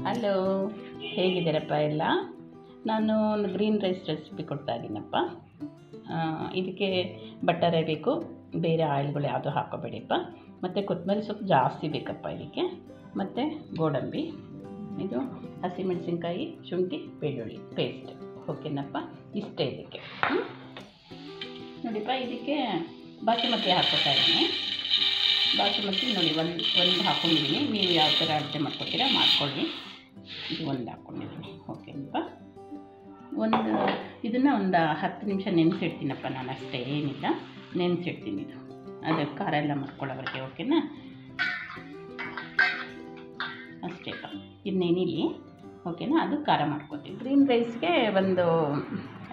Hello, ಹೇಗಿದ್ದೀರಪ್ಪ ಎಲ್ಲ? ನಾನು ಒಂದು ಗ್ರೀನ್ ರೈಸ್ ರೆಸಿಪಿ ಕೊಡ್ತಾ ಇದ್ದೀನಪ್ಪ. ಇದಕ್ಕೆ ಬಟರೇ ಬೇಕು, ಬೇರೆ ಆಯಿಲ್ಗಳು ಯಾವುದೂ ಹಾಕೋಬೇಡಿಪ್ಪ. ಮತ್ತು ಕೊತ್ತಂಬರಿ ಸೊಪ್ಪು ಜಾಸ್ತಿ ಬೇಕಪ್ಪ ಇದಕ್ಕೆ. ಮತ್ತು ಗೋಡಂಬಿ, ಇದು ಹಸಿಮೆಣಸಿನ್ಕಾಯಿ, ಶುಂಠಿ, ಬೆಳ್ಳುಳ್ಳಿ ಪೇಸ್ಟ್. ಓಕೆನಪ್ಪ, ಇಷ್ಟೇ ಇದಕ್ಕೆ. ನೋಡಿಪ್ಪ, ಇದಕ್ಕೆ ಬಾಸುಮತಿ ಹಾಕ್ಕೊತಾ ಇದ್ದೀನಿ. ಬಾಸುಮತಿ ನೋಡಿ ಒಂದು ಹಾಕ್ಕೊಂಡಿದ್ದೀನಿ. ನೀವು ಯಾವ ಥರ ಅಳತೆ ಮಾಡ್ಕೊತೀರಾ ಮಾಡ್ಕೊಳ್ಳಿ. ಇದು ಒಂದು ಹಾಕ್ಕೊಂಡಿದ್ದೀನಿ. ಓಕೆನಪ್ಪ, ಇದನ್ನು ಒಂದು 10 ನಿಮಿಷ ನೆನೆಸಿಡ್ತೀನಪ್ಪ ನಾನು. ಅಷ್ಟೇ, ಏನಿಲ್ಲ, ನೆನೆಸಿಡ್ತೀನಿ. ಇದು ಅದಕ್ಕೆ ಖಾರ ಎಲ್ಲ ಮಾಡ್ಕೊಳ್ಳೋವರೆಗೆ. ಓಕೆನಾ, ಅಷ್ಟೇಪ್ಪ. ಇದು ನೆನಿಲಿ. ಓಕೆನಾ, ಅದು ಖಾರ ಮಾಡ್ಕೊತೀವಿ. ಗ್ರೀನ್ ರೈಸ್ಗೆ ಒಂದು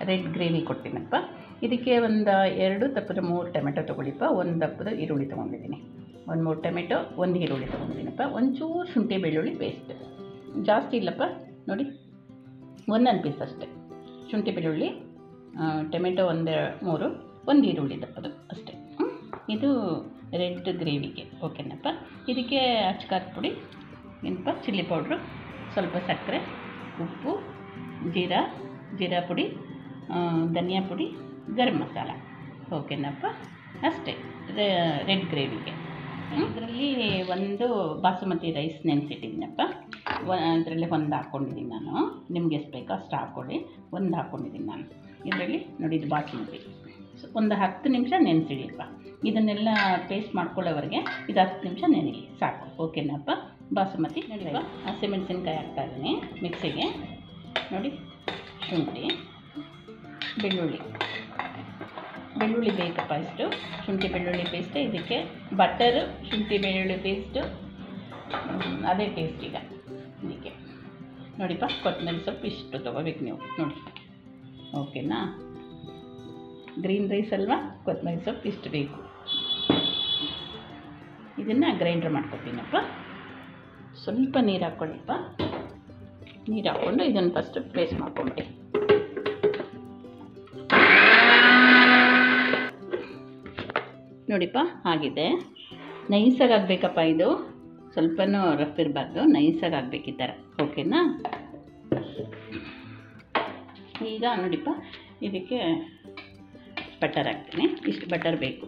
ರೆಡ್ ಗ್ರೇವಿ ಕೊಡ್ತೀನಪ್ಪ. ಇದಕ್ಕೆ ಒಂದು 2 ತಪ್ಪದ 3 ಟೊಮೆಟೊ ತೊಗೊಳ್ಳಿಪ್ಪ. 1 ತಪ್ಪದ ಈರುಳ್ಳಿ ತೊಗೊಂಡಿದ್ದೀನಿ. 3 ಟೊಮೆಟೊ, 1 ಈರುಳ್ಳಿ ತೊಗೊಂಡಿದ್ದೀನಪ್ಪ. ಒಂಚೂರು ಶುಂಠಿ ಬೆಳ್ಳುಳ್ಳಿ ಪೇಸ್ಟ್, ಜಾಸ್ತಿ ಇಲ್ಲಪ್ಪ. ನೋಡಿ, 1 ಪೀಸ್ ಅಷ್ಟೇ. ಶುಂಠಿ ಬೆಳ್ಳುಳ್ಳಿ, ಟೊಮೆಟೊ 3, 1 ಈರುಳ್ಳಿ ತಪ್ಪದು ಅಷ್ಟೇ. ಇದು ರೆಡ್ ಗ್ರೇವಿಗೆ. ಓಕೆನಪ್ಪ, ಇದಕ್ಕೆ ಅಚ್ಕಾರದ ಪುಡಿ, ಏನಪ್ಪ, ಚಿಲ್ಲಿ ಪೌಡ್ರು, ಸ್ವಲ್ಪ ಸಕ್ಕರೆ, ಉಪ್ಪು, ಜೀರಾ ಪುಡಿ, ಧನಿಯಾ ಪುಡಿ, ಗರಂ ಮಸಾಲ. ಓಕೆನಪ್ಪ, ಅಷ್ಟೇ ರೆಡ್ ಗ್ರೇವಿಗೆ. ಇದರಲ್ಲಿ ಒಂದು ಬಾಸುಮತಿ ರೈಸ್ ನೆನೆಸಿಟ್ಟಿದ್ದೀನಪ್ಪ. ಇದರಲ್ಲಿ 1 ಹಾಕ್ಕೊಂಡಿದ್ದೀನಿ ನಾನು. ನಿಮ್ಗೆ ಎಷ್ಟು ಬೇಕೋ ಅಷ್ಟು ಹಾಕ್ಕೊಳ್ಳಿ. 1 ಹಾಕ್ಕೊಂಡಿದ್ದೀನಿ ನಾನು ಇದರಲ್ಲಿ. ನೋಡಿ, ಇದು ಬಾಸುಮತಿ. ಒಂದು 10 ನಿಮಿಷ ನೆನೆಸಿಡಿಯಪ್ಪ. ಇದನ್ನೆಲ್ಲ ಪೇಸ್ಟ್ ಮಾಡ್ಕೊಳ್ಳೋವರೆಗೆ ಇದು 10 ನಿಮಿಷ ನೆನೆಲಿ ಸಾಕು. ಓಕೆನಪ್ಪ, ಬಾಸುಮತಿ. ನೋಡಿಪ್ಪ, ಹಸಿಮೆಣಸಿನ್ಕಾಯಿ ಹಾಕ್ತಾಯಿದ್ದೀನಿ ಮಿಕ್ಸಿಗೆ. ನೋಡಿ, ಶುಂಠಿ, ಬೆಳ್ಳುಳ್ಳಿ ಬೇಕಪ್ಪ ಇಷ್ಟು. ಶುಂಠಿ ಬೆಳ್ಳುಳ್ಳಿ ಪೇಸ್ಟ್, ಇದಕ್ಕೆ ಬಟರು, ಶುಂಠಿ ಬೆಳ್ಳುಳ್ಳಿ ಪೇಸ್ಟು, ಅದೇ ಟೇಸ್ಟ್ ಈಗ ಇದಕ್ಕೆ. ನೋಡಿಪ್ಪ, ಕೊತ್ತಂಬರಿ ಸೊಪ್ಪು ಇಷ್ಟು ತೊಗೋಬೇಕು ನೀವು. ನೋಡಿ, ಓಕೆನಾ, ಗ್ರೀನ್ ರೈಸ್ ಅಲ್ವಾ, ಕೊತ್ತಂಬರಿ ಸೊಪ್ಪು ಇಷ್ಟು ಬೇಕು. ಇದನ್ನು ಗ್ರೈಂಡ್ರ್ ಮಾಡ್ಕೊತೀನಪ್ಪ. ಸ್ವಲ್ಪ ನೀರು ಹಾಕ್ಕೊಳ್ಳಿಪ್ಪ. ನೀರು ಹಾಕ್ಕೊಂಡು ಇದನ್ನು ಫಸ್ಟ್ ಪೇಸ್ಟ್ ಮಾಡ್ಕೊಂಬಿಡಿ. ನೋಡಿಪ್ಪ, ಆಗಿದೆ. ನೈಸಾಗಿ ಆಗಬೇಕಪ್ಪ ಇದು. ಸ್ವಲ್ಪನೂ ರಫ್ ಇರಬಾರ್ದು, ನೈಸಾಗಿ ಆಗಬೇಕು ಈ ಥರ. ಓಕೆನಾ, ಈಗ ನೋಡಿಪ್ಪ, ಇದಕ್ಕೆ ಬಟರ್ ಹಾಕ್ತೀನಿ. ಇಷ್ಟು ಬಟರ್ ಬೇಕು.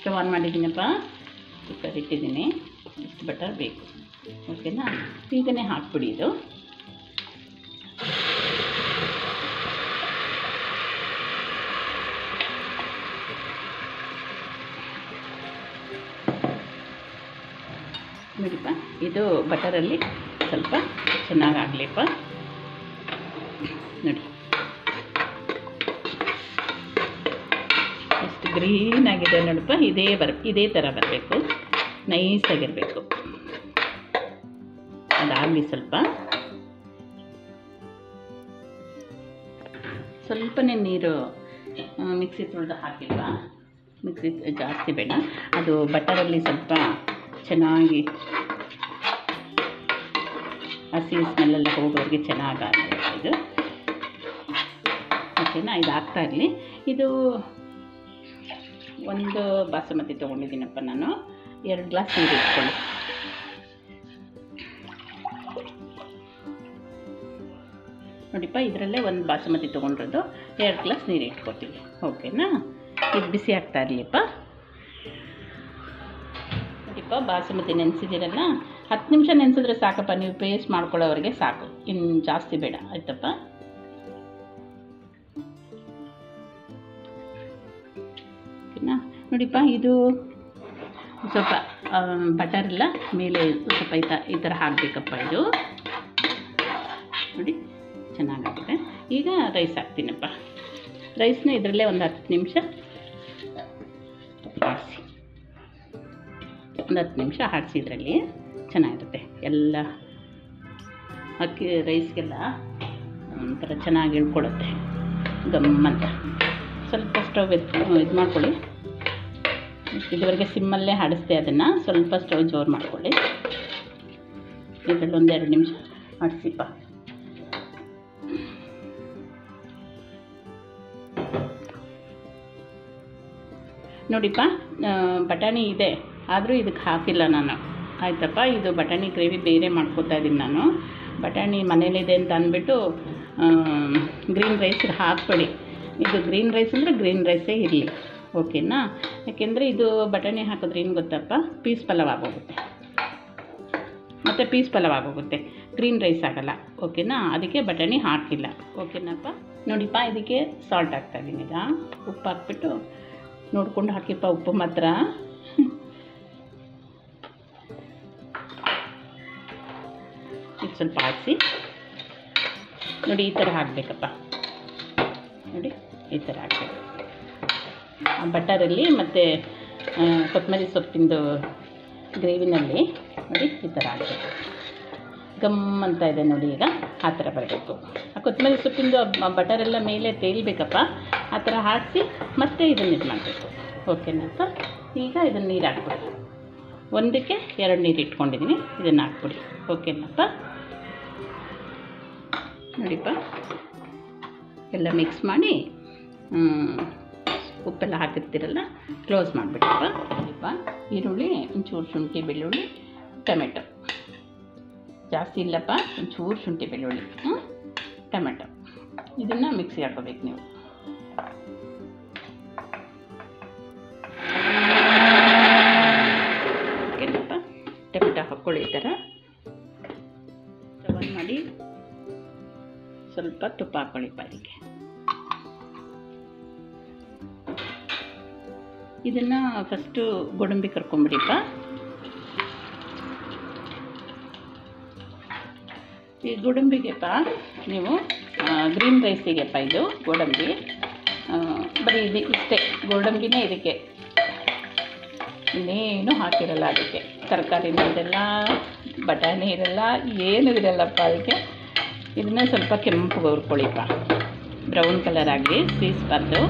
ಸ್ಟವ್ ಆನ್ ಮಾಡಿದ್ದೀನಪ್ಪ, ಕುಕ್ಕರ್ ಇಟ್ಟಿದ್ದೀನಿ. ಇಷ್ಟು ಬಟರ್ ಬೇಕು. ಓಕೆನಾ, ಈಗನೇ ಹಾಕ್ಬಿಡಿ ಇದು. ನೋಡಿಪ್ಪ, ಇದು ಬಟರಲ್ಲಿ ಸ್ವಲ್ಪ ಚೆನ್ನಾಗಾಗಲಿಪ್ಪ. ನೋಡಿ, ಎಷ್ಟು ಗ್ರೀನ್ ಆಗಿದೆ ನೋಡಪ್ಪ. ಇದೇ ಥರ ಬರಬೇಕು, ನೈಸಾಗಿರಬೇಕು. ಅದಾಗಲಿ. ಸ್ವಲ್ಪನೇ ನೀರು ಮಿಕ್ಸಿ ತೊಳೆದು ಹಾಕಿಲ್ವಾ. ಮಿಕ್ಸಿ ಜಾಸ್ತಿ ಬೇಡ, ಅದು ಬಟರಲ್ಲಿ ಸ್ವಲ್ಪ ಚೆನ್ನಾಗಿ ಹಸಿ ಸ್ಮೆಲ್ಲೆಲ್ಲ ಹೋಗೋರಿಗೆ ಚೆನ್ನಾಗಾಗಬೇಕು ಇದು. ಓಕೆನಾ, ಇದು ಆಗ್ತಾಯಿರಲಿ. ಇದು ಒಂದು ಬಾಸುಮತಿ ತೊಗೊಂಡಿದ್ದೀನಪ್ಪ ನಾನು. 2 ಗ್ಲಾಸ್ ನೀರು ಇಟ್ಕೊಳ್ಳಿ. ನೋಡಿಪ್ಪ, ಇದರಲ್ಲೇ ಒಂದು ಬಾಸುಮತಿ ತೊಗೊಂಡಿರೋದು. 2 ಗ್ಲಾಸ್ ನೀರು ಇಟ್ಕೊತೀವಿ. ಓಕೆನಾ, ಇದು ಬಿಸಿ ಆಗ್ತಾ ಇರಲಿಪ್ಪ. ನೋಡಿಪ್ಪ, ಬಾಸುಮತಿ ನೆನೆಸಿದ್ದೀರಲ್ಲ, 10 ನಿಮಿಷ ನೆನೆಸಿದ್ರೆ ಸಾಕಪ್ಪ. ನೀವು ಪೇಸ್ಟ್ ಮಾಡ್ಕೊಳ್ಳೋವರೆಗೆ ಸಾಕು, ಇನ್ನು ಜಾಸ್ತಿ ಬೇಡ. ಆಯ್ತಪ್ಪ. ಓಕೆನಾ, ನೋಡಿಪ್ಪ, ಇದು ಸ್ವಲ್ಪ ಬಟರೆಲ್ಲ ಮೇಲೆ ಸ್ವಲ್ಪ ಈ ಥರ ಹಾಕಬೇಕಪ್ಪ. ಇದು ನೋಡಿ, ಚೆನ್ನಾಗಾಗಿದೆ. ಈಗ ರೈಸ್ ಹಾಕ್ತೀನಪ್ಪ. ರೈಸ್ನ ಇದರಲ್ಲೇ ಒಂದು 10 ನಿಮಿಷ ಆಡಿಸಿ. ಒಂದು 10 ನಿಮಿಷ ಆಡಿಸಿದ್ರಲ್ಲಿ ಚೆನ್ನಾಗಿರುತ್ತೆ. ಎಲ್ಲ ಅಕ್ಕಿ ರೈಸ್ಗೆಲ್ಲ ಒಂಥರ ಚೆನ್ನಾಗಿ ಇಳ್ಕೊಳ್ಳುತ್ತೆ ಗಮ್ಮಂತ. ಸ್ವಲ್ಪ ಸ್ಟವ್ ಇದು ಮಾಡ್ಕೊಳ್ಳಿ. ಇದುವರೆಗೆ ಸಿಮ್ಮಲ್ಲೇ ಆಡಿಸ್ದೆ ಅದನ್ನು. ಸ್ವಲ್ಪ ಸ್ಟವ್ ಜೋರು ಮಾಡ್ಕೊಳ್ಳಿ. ಇದರಲ್ಲಿ 1-2 ನಿಮಿಷ ಆಡಿಸಿಪ್ಪ. ನೋಡಿಪ್ಪ, ಬಟಾಣಿ ಇದೆ, ಆದರೂ ಇದಕ್ಕೆ ಹಾಕಿಲ್ಲ ನಾನು, ಆಯ್ತಪ್ಪ. ಇದು ಬಟಾಣಿ ಗ್ರೇವಿ ಬೇರೆ ಮಾಡ್ಕೊತಾ ಇದ್ದೀನಿ ನಾನು. ಬಟಾಣಿ ಮನೇಲಿದೆ ಅಂತ ಅಂದ್ಬಿಟ್ಟು ಗ್ರೀನ್ ರೈಸ್ಗೆ ಹಾಕಬೇಡಿ. ಇದು ಗ್ರೀನ್ ರೈಸ್ ಅಂದರೆ ಗ್ರೀನ್ ರೈಸೇ ಇರಲಿ, ಓಕೆನಾ? ಯಾಕೆಂದರೆ ಇದು ಬಟಾಣಿ ಹಾಕಿದ್ರೆ ಏನು ಗೊತ್ತಪ್ಪ, ಪೀಸ್ ಪಲಾವ್ ಆಗೋಗುತ್ತೆ, ಮತ್ತು ಪೀಸ್ ಪಲಾವ್ ಆಗೋಗುತ್ತೆ, ಗ್ರೀನ್ ರೈಸ್ ಆಗೋಲ್ಲ, ಓಕೆನಾ? ಅದಕ್ಕೆ ಬಟಾಣಿ ಹಾಕಿಲ್ಲ, ಓಕೆನಪ್ಪ. ನೋಡಿಪ್ಪ, ಇದಕ್ಕೆ ಸಾಲ್ಟ್ ಹಾಕ್ತಾಯಿದ್ದೀನಿ. ಈಗ ಉಪ್ಪು ಹಾಕ್ಬಿಟ್ಟು ನೋಡ್ಕೊಂಡು ಹಾಕಿಪ್ಪ, ಉಪ್ಪು ಮಾತ್ರ. ಇದು ಸ್ವಲ್ಪ ಹಾಕಿಸಿ ನೋಡಿ, ಈ ಥರ ಹಾಕಬೇಕಪ್ಪ. ನೋಡಿ, ಈ ಥರ ಹಾಕಬೇಕು. ಬಟರಲ್ಲಿ ಮತ್ತು ಕೊತ್ತಂಬರಿ ಸೊಪ್ಪಿಂದು ಗ್ರೇವಿನಲ್ಲಿ ನೋಡಿ ಈ ಥರ ಹಾಕಬೇಕು. ಗಮ್ ಅಂತ ಇದೆ ನೋಡಿ, ಈಗ ಆ ಥರ ಬರಬೇಕು. ಆ ಕೊತ್ತಂಬರಿ ಸೊಪ್ಪಿಂದು ಬಟರೆಲ್ಲ ಮೇಲೆ ತೇಲ್ಬೇಕಪ್ಪ, ಆ ಥರ ಹಾಕಿಸಿ ಮತ್ತೆ ಇದನ್ನು ಇದು ಮಾಡಬೇಕು, ಓಕೆನಪ್ಪ. ಈಗ ಇದನ್ನು ನೀರು ಹಾಕ್ಬಿಡಿ, ಒಂದಕ್ಕೆ 2 ನೀರು ಇಟ್ಕೊಂಡಿದ್ದೀನಿ, ಇದನ್ನು ಹಾಕ್ಬಿಡಿ, ಓಕೆನಪ್ಪ. ನೋಡಿಪ್ಪ, ಎಲ್ಲ ಮಿಕ್ಸ್ ಮಾಡಿ ಉಪ್ಪೆಲ್ಲ ಹಾಕಿರ್ತೀರಲ್ಲ, ಕ್ಲೋಸ್ ಮಾಡಿಬಿಟ್ಟಪ್ಪ. ನೋಡಿಪ್ಪ, ಈರುಳ್ಳಿ, ಒಂಚೂರು ಶುಂಠಿ ಬೆಳ್ಳುಳ್ಳಿ, ಟೊಮೆಟೊ ಜಾಸ್ತಿ ಇಲ್ಲಪ್ಪ, ಒಂಚೂರು ಶುಂಠಿ ಬೆಳ್ಳುಳ್ಳಿ, ಟೊಮೆಟೊ, ಇದನ್ನು ಮಿಕ್ಸಿಗೆ ಹಾಕೋಬೇಕು ನೀವು. ಓಕೆನಪ್ಪ, ಟೊಮೆಟೊ ಹಾಕ್ಕೊಳ್ಳಿ. ಈ ಥರ ಸ್ಟವ್ ಆನ್ ಮಾಡಿ ಸ್ವಲ್ಪ ತುಪ್ಪ ಹಾಕ್ಕೊಳ್ಳಿಪ್ಪ ಇದಕ್ಕೆ. ಇದನ್ನು ಫಸ್ಟು ಗೋಡಂಬಿ ಕರ್ಕೊಂಬಿಡಿಪ್ಪ. ಈ ಗೋಡಂಬಿಗೆಪ್ಪ ನೀವು ಗ್ರೀನ್ ರೈಸಿಗೆಪ್ಪ ಇದು ಗೋಡಂಬಿ, ಬರೀ ಇದು ಇಷ್ಟೇ ಗೋಡಂಬಿನೇ ಇದಕ್ಕೆ, ಇನ್ನೇನು ಹಾಕಿರಲ್ಲ ಅದಕ್ಕೆ. ತರಕಾರಿನೂ ಇರಲ್ಲ, ಬಟಾಣಿ ಇರಲ್ಲ, ಏನೂ ಇರಲ್ಲಪ್ಪ ಅದಕ್ಕೆ. ಇದನ್ನ ಸ್ವಲ್ಪ ಕೆಂಪು ಹುರ್ಕೊಳ್ಳಿಪ್ಪ, ಬ್ರೌನ್ ಕಲರ್ ಆಗಿ ಸೀಸ್ಬಾರ್ದು,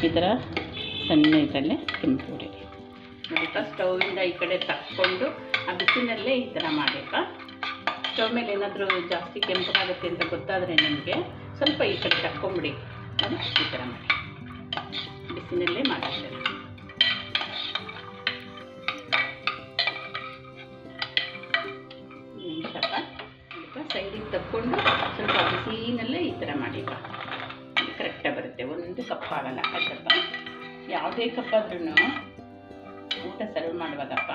ಈ ಥರ ಸಣ್ಣ ಇದರಲ್ಲೇ ಕೆಂಪು ಹುರಿ. ನೋಡಿಪ್ಪ, ಸ್ಟೌವಿಂದ ಈ ಕಡೆ ತಕ್ಕೊಂಡು ಆ ಬಿಸಿನಲ್ಲೇ ಈ ಥರ ಮಾಡಿಪ್ಪ. ಸ್ಟವ್ ಮೇಲೆ ಏನಾದರೂ ಜಾಸ್ತಿ ಕೆಂಪಗಾಗುತ್ತೆ ಅಂತ ಗೊತ್ತಾದರೆ ನಿಮಗೆ ಸ್ವಲ್ಪ ಈ ಕಡೆ ತಕ್ಕೊಂಬಿಡಿ, ಅದು ಈ ಥರ ಮಾಡಿ ಬಿಸಿನಲ್ಲೇ ಮಾಡಿರ್ತೇನೆ. ಸ್ವಲ್ಪ ಸೈಡಿಗೆ ತಕ್ಕೊಂಡು ಸ್ವಲ್ಪ ಬಿಸಿನಲ್ಲೇ ಈ ಥರ ಮಾಡಿಪ್ಪ, ಕರೆಕ್ಟಾಗಿ ಬರುತ್ತೆ. ಒಂದು ಕಪ್ ಆಗಲ್ಲ, ಆಯ್ತಪ್ಪ. ಯಾವುದೇ ಕಪ್ ಆದ್ರೂ ಊಟ ಸರ್ವ್ ಮಾಡುವಾಗಪ್ಪ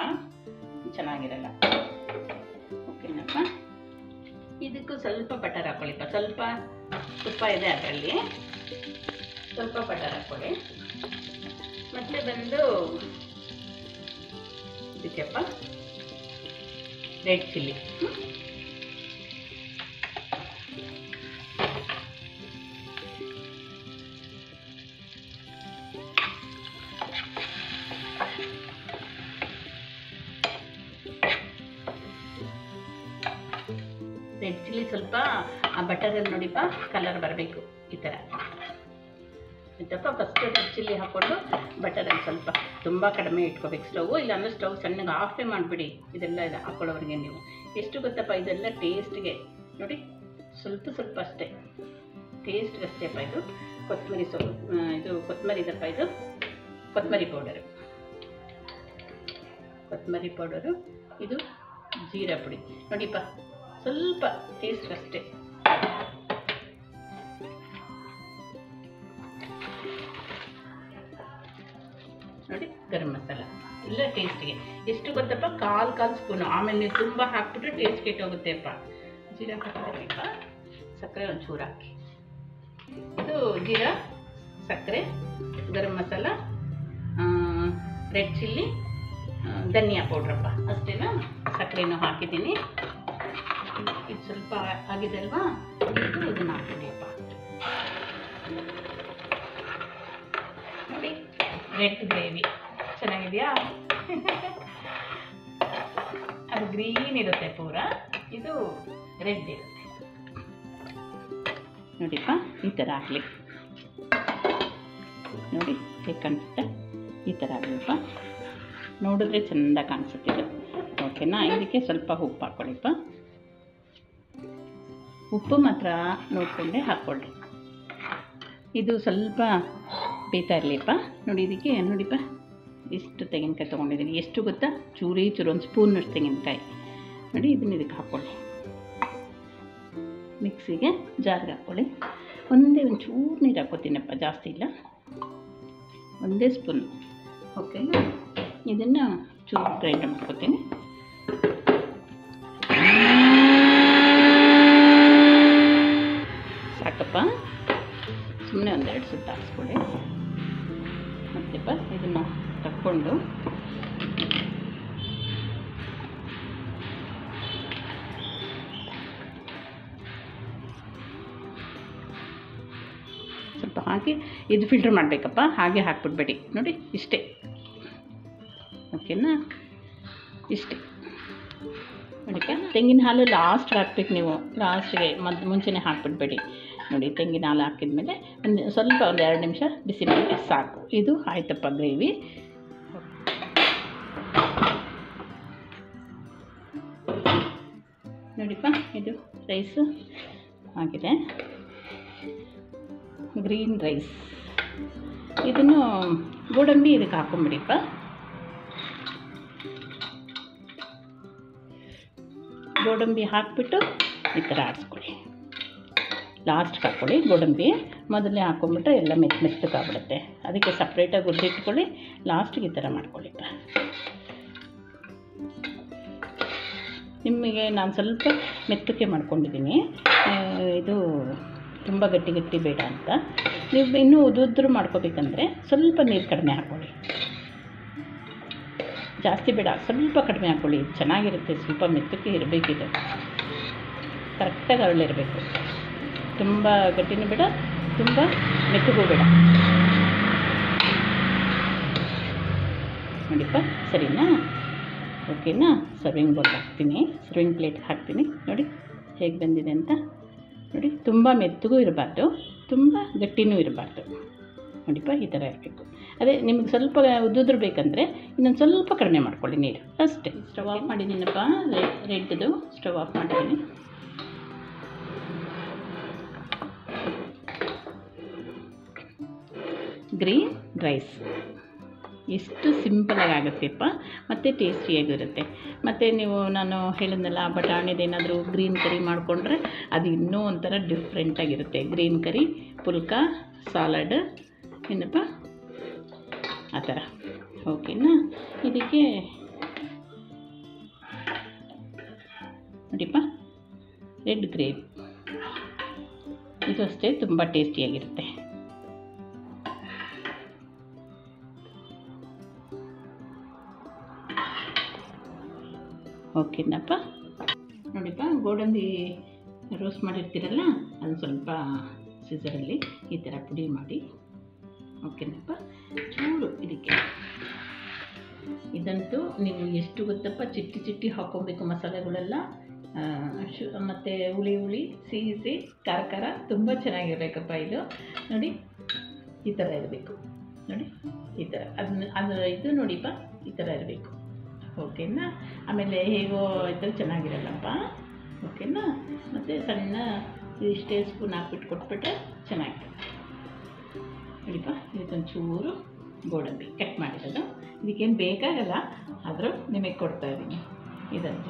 ಚೆನ್ನಾಗಿರಲ್ಲ, ಓಕೆನಪ್ಪ. ಇದಕ್ಕೂ ಸ್ವಲ್ಪ ಬಟರ್ ಹಾಕ್ಕೊಳ್ಳಿಪ್ಪ, ಸ್ವಲ್ಪ ತುಪ್ಪ ಇದೆ ಅದರಲ್ಲಿ, ಸ್ವಲ್ಪ ಬಟರ್ ಹಾಕ್ಕೊಳ್ಳಿ. ಮತ್ತು ಬಂದು ಇದಕ್ಕೆಪ್ಪ ರೆಡ್ ಚಿಲ್ಲಿ, ರೆಡ್ ಚಿಲ್ಲಿ ಸ್ವಲ್ಪ ಆ ಬಟರಲ್ಲಿ ನೋಡಿಪ್ಪ ಕಲರ್ ಬರಬೇಕು, ಈ ಥರ ಆಯ್ತಪ್ಪ. ಫಸ್ಟ್ ರೆಡ್ ಚಿಲ್ಲಿ ಹಾಕ್ಕೊಂಡು ಬಟರಲ್ಲಿ ಸ್ವಲ್ಪ ತುಂಬ ಕಡಿಮೆ ಇಟ್ಕೋಬೇಕು ಸ್ಟವ್, ಇಲ್ಲಾಂದರೆ ಸ್ಟವ್ ಸಣ್ಣಗೆ ಆಫೇ ಮಾಡಿಬಿಡಿ. ಇದೆಲ್ಲ ಹಾಕ್ಕೊಳ್ಳೋರಿಗೆ ನೀವು ಎಷ್ಟು ಗೊತ್ತಪ್ಪ, ಇದೆಲ್ಲ ಟೇಸ್ಟ್ಗೆ ನೋಡಿ, ಸ್ವಲ್ಪ ಸ್ವಲ್ಪ ಅಷ್ಟೇ, ಟೇಸ್ಟ್ಗೆ ಅಷ್ಟೇಪ್ಪ. ಇದು ಕೊತ್ತಂಬರಿ ಇದು ಕೊತ್ತಂಬರಿ ಇದಪ್ಪ, ಇದು ಕೊತ್ತಂಬರಿ ಪೌಡರು, ಇದು ಜೀರಾ ಪುಡಿ ನೋಡಿಪ್ಪ, ಸ್ವಲ್ಪ ಟೇಸ್ಟ್ ಅಷ್ಟೇ. ನೋಡಿ, ಗರಂ ಮಸಾಲ ಇಲ್ಲ ಟೇಸ್ಟಿಗೆ ಎಷ್ಟು ಗೊತ್ತಪ್ಪ, ಕಾಲು ಸ್ಪೂನು. ಆಮೇಲೆ ನೀವು ತುಂಬ ಹಾಕ್ಬಿಟ್ರೆ ಟೇಸ್ಟ್ ಕೆಟ್ಟೋಗುತ್ತೆಪ್ಪ. ಜೀರಾ ಹಾಕಿದ್ರಪ್ಪ, ಸಕ್ಕರೆ ಒಂಚೂರು ಹಾಕಿ, ಇದು ಜೀರಾ, ಸಕ್ಕರೆ, ಗರಂ ಮಸಾಲ, ರೆಡ್ ಚಿಲ್ಲಿ, ಧನಿಯಾ ಪೌಡ್ರಪ್ಪ, ಅಷ್ಟೇನಾ. ಸಕ್ಕರೆನೂ ಹಾಕಿದ್ದೀನಿ. ಇದು ಸ್ವಲ್ಪ ಆಗಿದೆ ಅಲ್ವಾ, ಇದನ್ನು ಹಾಕಿದೀಯಪ್ಪ. ನೋಡಿ, ರೆಡ್ ಗ್ರೇವಿ ಚೆನ್ನಾಗಿದೆಯಾ? ಅದು ಗ್ರೀನ್ ಇರುತ್ತೆ ಪೂರ, ಇದು ರೆಡ್ ಇರುತ್ತೆ. ನೋಡಿಪ್ಪ, ಈ ಥರ ಆಗಲಿ ನೋಡಿ, ಹೇಗೆ ಕಾಣಿಸುತ್ತೆ, ಈ ಥರ ಆಗಲಿಪ್ಪ. ನೋಡಿದ್ರೆ ಚೆಂದ ಕಾಣಿಸುತ್ತಿದೆ, ಓಕೆನಾ? ಇದಕ್ಕೆ ಸ್ವಲ್ಪ ಉಪ್ಪು ಹಾಕ್ಕೊಳ್ಳಿಪ್ಪ. ಉಪ್ಪು ಮಾತ್ರ ನೋಡಿಕೊಂಡೆ ಹಾಕ್ಕೊಳ್ಳಿ. ಇದು ಸ್ವಲ್ಪ ಬೇಯ್ತಾ ಇರಲಿಪ್ಪ. ನೋಡಿ, ಇದಕ್ಕೆ ನೋಡಿಪ್ಪ ಇಷ್ಟು ತೆಂಗಿನಕಾಯಿ ತೊಗೊಂಡಿದ್ದೀನಿ. ಎಷ್ಟು ಗೊತ್ತಾ? ಚೂರು ಒಂದು ಸ್ಪೂನಷ್ಟು ತೆಂಗಿನಕಾಯಿ ನೋಡಿ. ಇದನ್ನ ಇದಕ್ಕೆ ಹಾಕ್ಕೊಳ್ಳಿ, ಮಿಕ್ಸಿಗೆ ಜಾರ್ಗೆ ಹಾಕ್ಕೊಳ್ಳಿ. ಒಂದೇ ಒಂಚೂರು ನೀರು ಹಾಕ್ಕೋತೀನಪ್ಪ, ಜಾಸ್ತಿ ಇಲ್ಲ, ಒಂದೇ ಸ್ಪೂನ್. ಓಕೆನಾ? ಇದನ್ನು ಚೂರು ಗ್ರೈಂಡ್ ಮಾಡ್ಕೋತೀನಿ. ಸಾಕಪ್ಪ, ಸುಮ್ಮನೆ ಒಂದೆರಡು ಸುತ್ತು ಹಾಕ್ಸ್ಕೊಳ್ಳಿ. ಮತ್ತೆಪ್ಪ ಇದನ್ನು ತಕ್ಕೊಂಡು ಸ್ವಲ್ಪ ಹಾಕಿ ಇದು ಫಿಲ್ಟ್ರ್ ಮಾಡಬೇಕಪ್ಪ, ಹಾಗೆ ಹಾಕ್ಬಿಡ್ಬೇಡಿ ನೋಡಿ. ಇಷ್ಟೇ, ಓಕೆನಾ? ಇಷ್ಟೇ ನೋಡಿ. ತೆಂಗಿನ ಹಾಲು ಲಾಸ್ಟ್ ಹಾಕ್ಬೇಕು ನೀವು, ಲಾಸ್ಟಿಗೆ ಮುಂಚೆನೇ ಹಾಕ್ಬಿಡ್ಬೇಡಿ ನೋಡಿ. ತೆಂಗಿನ ಹಾಲು ಹಾಕಿದ್ಮೇಲೆ ಸ್ವಲ್ಪ ಒಂದು 2 ನಿಮಿಷ ಬಿಸಿ ಮಾಡಿ ಸಾಕು. ಇದು ಆಯ್ತಪ್ಪ ಗ್ರೇವಿ. ನೋಡಿಪ್ಪ, ಇದು ರೈಸು ಆಗಿದೆ, ಗ್ರೀನ್ ರೈಸ್. ಇದನ್ನು ಗೋಡಂಬಿ ಇದಕ್ಕೆ ಹಾಕೊಂಬಿಡಿಪ್ಪ. ಗೋಡಂಬಿ ಹಾಕಿಬಿಟ್ಟು ಈ ಥರ ಆಡಿಸ್ಕೊಳ್ಳಿ. ಲಾಸ್ಟ್ಗೆ ಹಾಕ್ಕೊಳ್ಳಿ ಗೋಡಂಬಿ, ಮೊದಲೇ ಹಾಕ್ಕೊಂಬಿಟ್ರೆ ಎಲ್ಲ ಮೆತ್ತಗಾಗ್ಬಿಡುತ್ತೆ. ಅದಕ್ಕೆ ಸಪ್ರೇಟಾಗಿ ಹುರಿದಿಟ್ಕೊಳ್ಳಿ, ಲಾಸ್ಟಿಗೆ ಈ ಥರ ಮಾಡ್ಕೊಳ್ಳಿಪ್ಪ. ನಿಮಗೆ ನಾನು ಸ್ವಲ್ಪ ಮೆತ್ತಗೆ ಮಾಡ್ಕೊಂಡಿದ್ದೀನಿ, ಇದು ತುಂಬ ಗಟ್ಟಿ ಗಟ್ಟಿ ಬೇಡ ಅಂತ. ನೀವು ಇನ್ನೂ ಉದುದ್ರು ಮಾಡ್ಕೋಬೇಕಂದ್ರೆ ಸ್ವಲ್ಪ ನೀರು ಕಡಿಮೆ ಹಾಕ್ಕೊಳ್ಳಿ, ಜಾಸ್ತಿ ಬೇಡ, ಸ್ವಲ್ಪ ಕಡಿಮೆ ಹಾಕ್ಕೊಳ್ಳಿ. ಚೆನ್ನಾಗಿರುತ್ತೆ, ಸ್ವಲ್ಪ ಮೆತ್ತಗೆ ಇರಬೇಕಿದೆ, ಕರೆಕ್ಟಾಗಿ ಅರಳಿರಬೇಕು. ತುಂಬ ಗಟ್ಟಿನೂ ಬೇಡ, ತುಂಬ ಮೆತ್ತಗೂ ಬೇಡ. ನೋಡಿಪ್ಪ, ಸರಿನಾ? ಓಕೆನಾ? ಸರ್ವಿಂಗ್ ಬೌಲ್ ಹಾಕ್ತೀನಿ, ಸರ್ವಿಂಗ್ ಪ್ಲೇಟ್ಗೆ ಹಾಕ್ತೀನಿ. ನೋಡಿ ಹೇಗೆ ಬಂದಿದೆ ಅಂತ ನೋಡಿ. ತುಂಬ ಮೆತ್ತಗೂ ಇರಬಾರ್ದು, ತುಂಬ ಗಟ್ಟಿನೂ ಇರಬಾರ್ದು. ನೋಡಿಪ್ಪ, ಈ ಥರ ಇರಬೇಕು. ಅದೇ ನಿಮಗೆ ಸ್ವಲ್ಪ ಉದ್ದುದ್ರು ಬೇಕಂದರೆ ಇನ್ನೊಂದು ಸ್ವಲ್ಪ ಕಡಿಮೆ ಮಾಡ್ಕೊಳ್ಳಿ ನೀರು, ಅಷ್ಟೇ. ಸ್ಟವ್ ಆಫ್ ಮಾಡಿದ್ದೀನಪ್ಪ, ರೆಡ್ದು ಸ್ಟವ್ ಆಫ್ ಮಾಡಿದ್ದೀನಿ. ಗ್ರೀನ್ ರೈಸ್ ಎಷ್ಟು ಸಿಂಪಲಾಗಿ ಆಗುತ್ತೆಪ್ಪ, ಮತ್ತು ಟೇಸ್ಟಿಯಾಗಿರುತ್ತೆ. ಮತ್ತು ನೀವು ನಾನು ಹೇಳಿದ್ನಲ್ಲ, ಬಟಾಣಿದೇನಾದರೂ ಗ್ರೀನ್ ಕರಿ ಮಾಡಿಕೊಂಡ್ರೆ ಅದು ಇನ್ನೂ ಒಂಥರ ಡಿಫ್ರೆಂಟಾಗಿರುತ್ತೆ. ಗ್ರೀನ್ ಕರಿ, ಪುಲ್ಕ, ಸಾಲಡ್, ಏನಪ್ಪ ಆ ಥರ. ಓಕೆನಾ? ಇದಕ್ಕೆ ನೋಡಿಪ್ಪ, ರೆಡ್ ಗ್ರೇವಿ, ಇದು ಅಷ್ಟೇ ತುಂಬ ಟೇಸ್ಟಿಯಾಗಿರುತ್ತೆ. ಓಕೆನಪ್ಪ? ನೋಡಿಪ್ಪ, ಗೋಡಂಬಿ ರೋಸ್ಟ್ ಮಾಡಿರ್ತೀರಲ್ಲ, ಅದು ಸ್ವಲ್ಪ ಸಿಸರಲ್ಲಿ ಈ ಥರ ಪುಡಿ ಮಾಡಿ. ಓಕೆನಪ್ಪ? ಚೂರು ಇದಕ್ಕೆ, ಇದಂತೂ ನೀವು ಎಷ್ಟು ಗೊತ್ತಪ್ಪ, ಚಿಟ್ಟಿ ಚಿಟ್ಟಿ ಹಾಕ್ಕೊಬೇಕು ಮಸಾಲೆಗಳೆಲ್ಲ. ಮತ್ತು ಹುಳಿ ಸಿಹಿ ಖಾರ ತುಂಬ ಚೆನ್ನಾಗಿರಬೇಕಪ್ಪ ಇದು. ನೋಡಿ ಈ ಥರ ಇರಬೇಕು, ನೋಡಿ ಈ ಥರ. ಅದರ ಇದು ನೋಡಿಪ್ಪ, ಈ ಥರ ಇರಬೇಕು. ಓಕೆನಾ? ಆಮೇಲೆ ಹೇಗೋ ಇದ್ದರೆ ಚೆನ್ನಾಗಿರಲ್ಲಪ್ಪ. ಓಕೆನಾ? ಮತ್ತು ಸಣ್ಣ ಇಷ್ಟೇ ಸ್ಪೂನ್ ಹಾಕ್ಬಿಟ್ಟು ಕೊಟ್ಬಿಟ್ರೆ ಚೆನ್ನಾಗಿರುತ್ತೆ. ನೋಡಿಪ್ಪ, ಇದಕ್ಕೊಂಚೂರು ಗೋಡಂಬಿ ಕಟ್ ಮಾಡಿರೋದು, ಇದಕ್ಕೇನು ಬೇಕಾಗಲ್ಲ, ಆದರೂ ನಿಮಗೆ ಕೊಡ್ತಾಯಿದ್ದೀನಿ ಇದಂತ.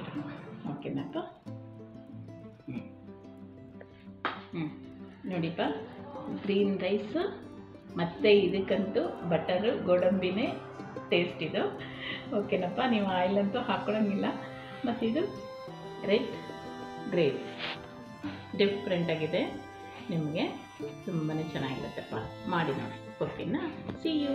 ಓಕೆನಪ್ಪ? ನೋಡಿಪ್ಪ, ಗ್ರೀನ್ ರೈಸು ಮತ್ತು ಇದಕ್ಕಂತೂ ಬಟರು ಗೋಡಂಬಿನೇ ಟೇಸ್ಟ್ ಇದು. ಓಕೆನಪ್ಪ? ನೀವು ಆಯಿಲಂತೂ ಹಾಕ್ಕೊಳಂಗಿಲ್ಲ. ಮತ್ತು ಇದು ರೆಡ್ ಗ್ರೇವಿ ಡಿಫ್ರೆಂಟಾಗಿದೆ, ನಿಮಗೆ ತುಂಬಾ ಚೆನ್ನಾಗಿರುತ್ತಪ್ಪ. ಮಾಡಿ ನೋಡಿ. ಓಕೆನಾ? See you.